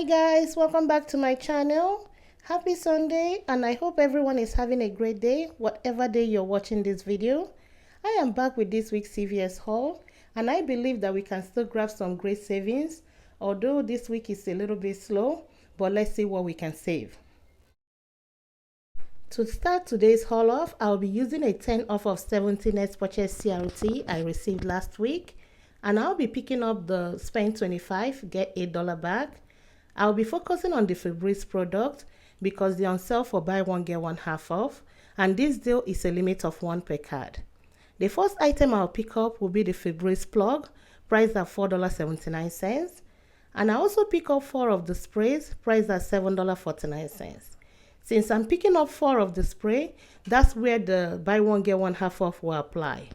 guys, welcome back to my channel. Happy Sunday, and I hope everyone is having a great day whatever day you're watching this video. I am back with this week's CVS haul, and I believe that we can still grab some great savings, although this week is a little bit slow, but let's see what we can save. To start today's haul off, I'll be using a 10 off of 70 net purchase CRT I received last week, and I'll be picking up the spend 25 get $8 back. I'll be focusing on the Febreze product because they're on sale for buy one get one half off, and this deal is a limit of 1 per card. The first item I'll pick up will be the Febreze plug, priced at $4.79, and I also pick up 4 of the sprays, priced at $7.49. Since I'm picking up 4 of the spray, that's where the buy one get one half off will apply.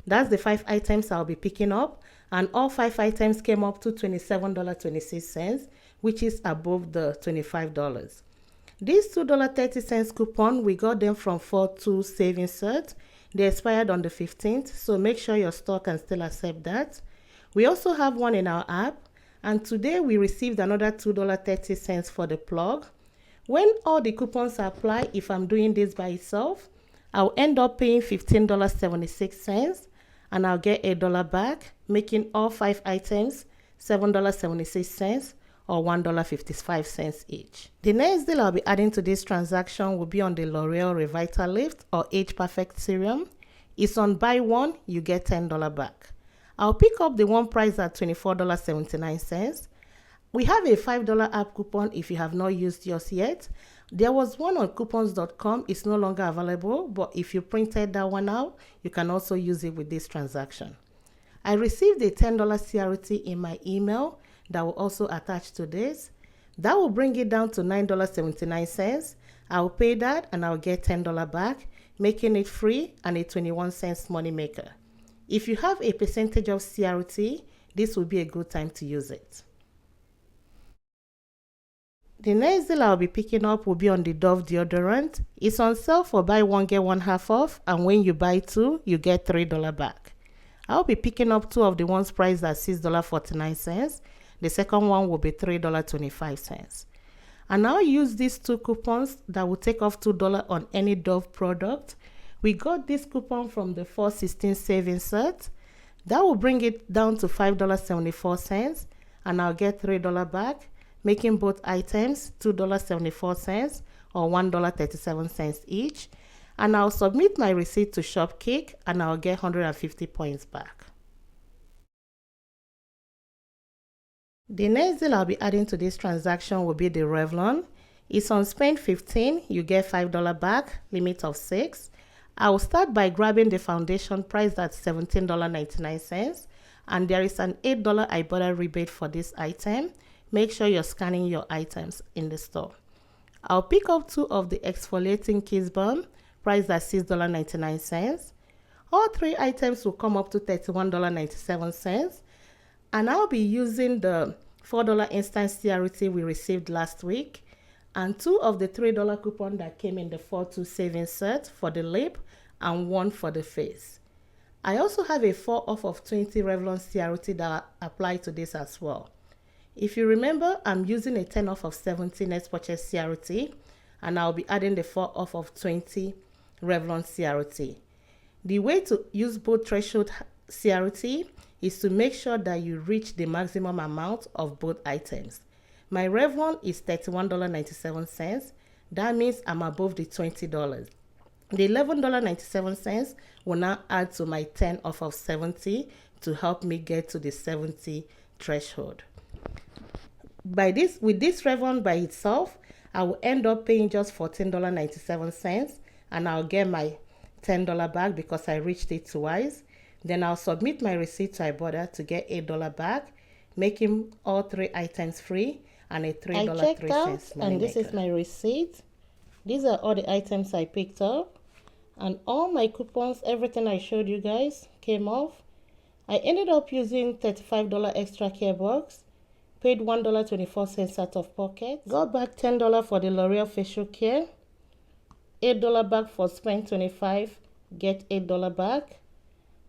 That's the 5 items I'll be picking up, and all 5 items came up to $27.26, which is above the $25. These $2.30 coupon, we got them from 4-2 savings set. They expired on the 15th, so make sure your store can still accept that. We also have one in our app, and today we received another $2.30 for the plug. When all the coupons apply, if I'm doing this by itself, I'll end up paying $15.76, and I'll get $8 back, making all 5 items $7.76 or $1.55 each. The next deal I'll be adding to this transaction will be on the L'Oreal Revitalift or Age Perfect Serum. It's on buy one, you get $10 back. I'll pick up the one price at $24.79. We have a $5 app coupon if you have not used yours yet. There was one on coupons.com. It's no longer available, but if you printed that one out, you can also use it with this transaction. I received a $10 CRT in my email that will also attach to this. That will bring it down to $9.79. I'll pay that and I'll get $10 back, making it free and a 21-cent money maker. If you have a percentage of CRT, this will be a good time to use it. The next deal I'll be picking up will be on the Dove deodorant. It's on sale for buy one get one half off, and when you buy 2, you get $3 back. I'll be picking up 2 of the ones priced at $6.49. The second one will be $3.25. And I'll use these 2 coupons that will take off $2 on any Dove product. We got this coupon from the 416 savings set. That will bring it down to $5.74, and I'll get $3 back, making both items $2.74 or $1.37 each. And I'll submit my receipt to Shopkick, and I'll get 150 points back. The next deal I'll be adding to this transaction will be the Revlon. It's on spend 15, you get $5 back, limit of 6. I will start by grabbing the foundation priced at $17.99, and there is an $8 Ibotta rebate for this item. Make sure you're scanning your items in the store. I'll pick up 2 of the exfoliating kiss balm priced at $6.99. All 3 items will come up to $31.97. And I'll be using the $4 instant CRT we received last week, and 2 of the $3 coupon that came in the 4-2 savings set for the lip and 1 for the face. I also have a 4 off of 20 Revlon CRT that apply to this as well. If you remember, I'm using a 10 off of 70 net purchase CRT, and I'll be adding the 4 off of 20 Revlon CRT. The way to use both threshold CRT is to make sure that you reach the maximum amount of both items. My Revlon is $31.97. That means I'm above the $20. The $11.97 will now add to my 10 off of 70 to help me get to the 70 threshold. With this Revlon by itself, I will end up paying just $14.97, and I'll get my $10 back because I reached it twice. Then I'll submit my receipt to Ibotta to get $8 back, making all 3 items free and a $3.03 money maker. I checked out, and this is my receipt. These are all the items I picked up, and all my coupons, everything I showed you guys, came off. I ended up using $35 extra care box, paid $1.24 out of pocket, got back $10 for the L'Oreal facial care, $8 back for spend 25, get $8 back,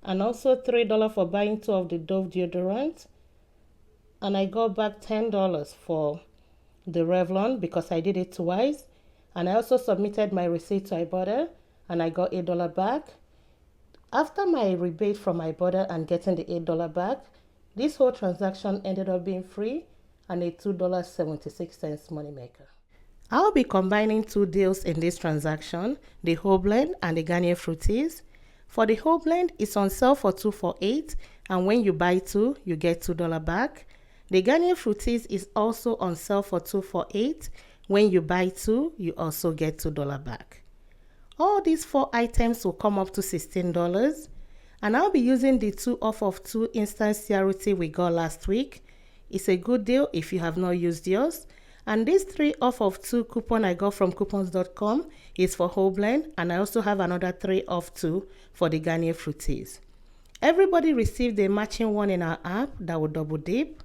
and also $3 for buying 2 of the Dove deodorant, and I got back $10 for the Revlon because I did it twice. And I also submitted my receipt to Ibotta and I got $8 back. After my rebate from Ibotta and getting the $8 back, this whole transaction ended up being free and a $2.76 moneymaker. I'll be combining two deals in this transaction, the whole blend and the Garnier Fruities. For the whole blend, it's on sale for $2 for $8, and when you buy two, you get $2 back. The Garnier Fruities is also on sale for $2 for $8. When you buy two, you also get $2 back. All these 4 items will come up to $16, and I'll be using the 2 off of 2 instant CRT we got last week. It's a good deal if you have not used yours. And this 3 off of 2 coupon I got from coupons.com is for whole blend, and I also have another 3 off 2 for the Garnier Fruities. Everybody received a matching one in our app that will double dip.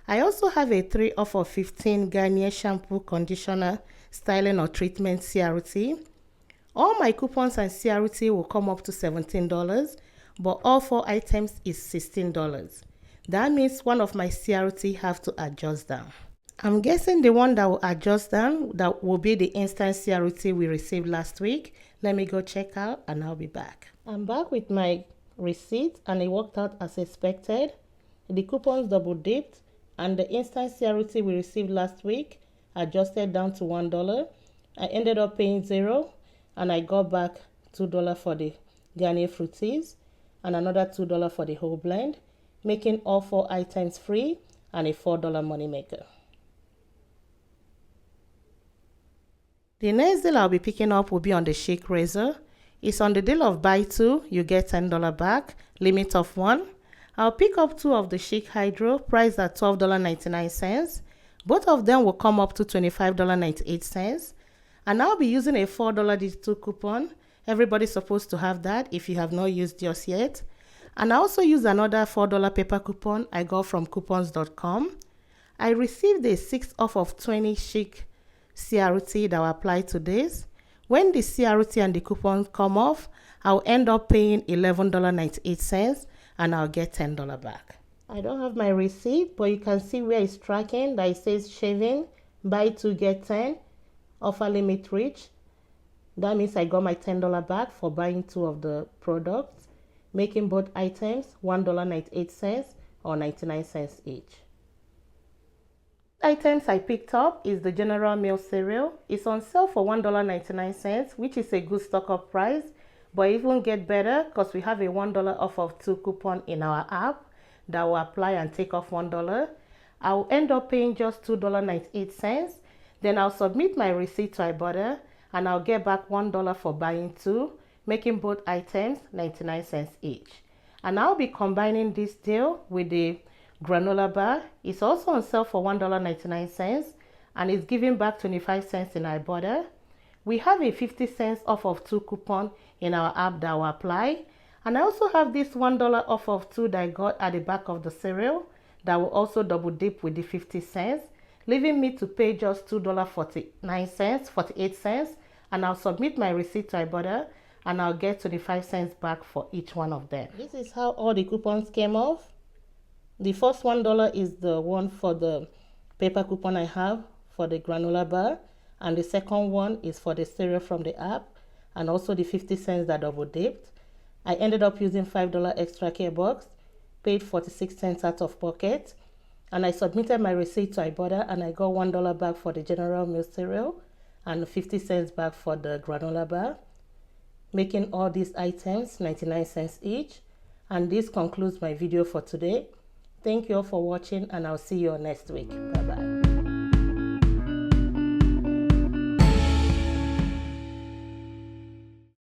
I also have a 3 off of 15 Garnier shampoo, conditioner, styling or treatment CRT. All my coupons and CRT will come up to $17, but all 4 items is $16. That means one of my CRT have to adjust down. I'm guessing the one that will adjust down, that will be the instant CRT we received last week. Let me go check out and I'll be back. I'm back with my receipt and it worked out as expected. The coupons double dipped and the instant CRT we received last week adjusted down to $1. I ended up paying $0 and I got back $2 for the Garnier Fruities and another $2 for the whole blend, making all 4 items free and a $4 moneymaker. The next deal I'll be picking up will be on the Schick razor. It's on the deal of buy 2, you get $10 back, limit of 1. I'll pick up 2 of the Schick Hydro, priced at $12.99. Both of them will come up to $25.98. And I'll be using a $4 digital coupon. Everybody's supposed to have that if you have not used yours yet. And I also use another $4 paper coupon I got from coupons.com. I received a 6 off of 20 Schick CRT that will apply to this. When the CRT and the coupon come off, I'll end up paying $11.98 and I'll get $10 back. I don't have my receipt, but you can see where it's tracking that it says shaving, buy 2 get 10, offer limit reach. That means I got my $10 back for buying 2 of the products, making both items $1.98 or 99 cents each. Items I picked up is the General Mills cereal. It's on sale for $1.99, which is a good stock-up price, but even get better because we have a $1 off of 2 coupon in our app that will apply and take off $1. I'll end up paying just $2.98. Then I'll submit my receipt to Ibotta and I'll get back $1 for buying 2, making both items 99 cents each. And I'll be combining this deal with the granola bar. It's also on sale for $1.99 and it's giving back 25 cents in Ibotta. We have a 50 cents off of 2 coupon in our app that will apply. And I also have this $1 off of 2 that I got at the back of the cereal that will also double dip with the 50 cents, leaving me to pay just $2.48, and I'll submit my receipt to Ibotta and I'll get 25 cents back for each one of them. This is how all the coupons came off. The first $1 is the one for the paper coupon I have for the granola bar, and the second one is for the cereal from the app, and also the 50 cents that double dipped. I ended up using $5 extra care box, paid 46 cents out of pocket, and I submitted my receipt to Ibotta and I got $1 back for the General Mills cereal and 50 cents back for the granola bar, making all these items 99 cents each. And this concludes my video for today. Thank you all for watching and I'll see you all next week. Bye bye.